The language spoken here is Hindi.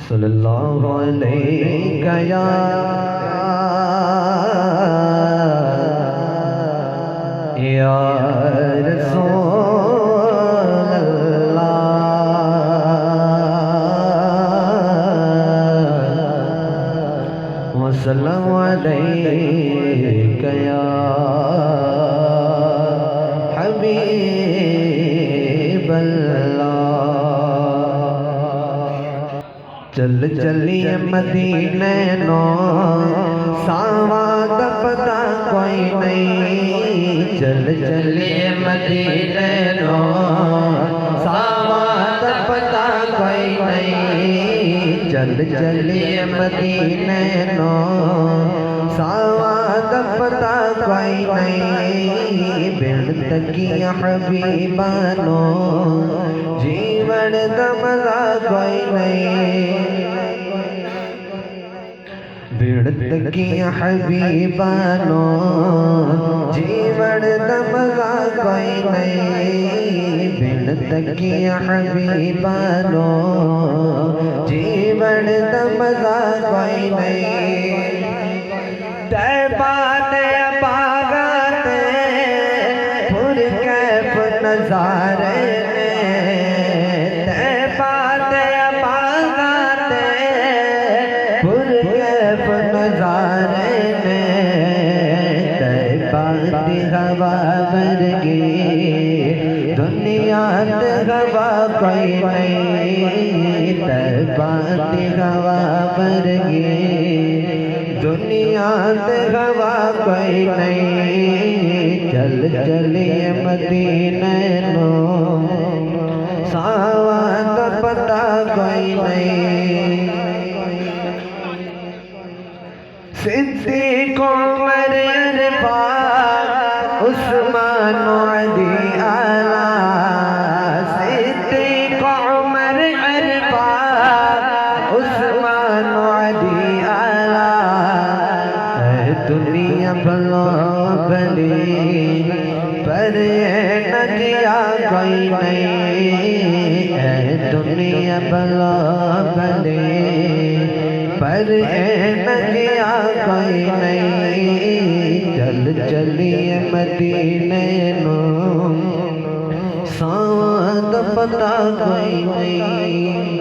सल्लल्लाहु अलैहि या रसूल अल्लाह वसल्लम अलैका या हबीब अल्लाह। चल चलिए मदीने नो सावा दा पता कोई नहीं। चल चलिए मदीने नो सावा दा पता कोई नहीं। चल चलिए मदीने नो सावा दा पता कोई नहीं। बिन तकिया हबीबानो जीवन दा मजा कोई नहीं। बिन तकिया हबीबानो जीवन दा मजा कोई नहीं। बिन तकिया हबीबानो जीवन दा मजा कोई नहीं। तैबा ने बागाते फुर कैफ नजारे ने। तैबा ने बागाते फुर कैफ नजारे ने। तैबा दी हवा वर्गी दुनिया ते हवा कोई नहीं। तैबा दी हवा वर्गी दुनिया ते हवा कोई नहीं। चल चलिए मदीने नो सावा दा पता कोई नहीं। सिद्दीक़ उमर अरफात उस्मान अली आला। सिद्दीक़ उमर अरफात उस्मान अली आला। दुनिया भलो भली पर न किया कोई नहीं। दुनिया भलो भली पर न किया कोई नहीं। चल चलिए मदीने नो सावा दा पता कोई नहीं।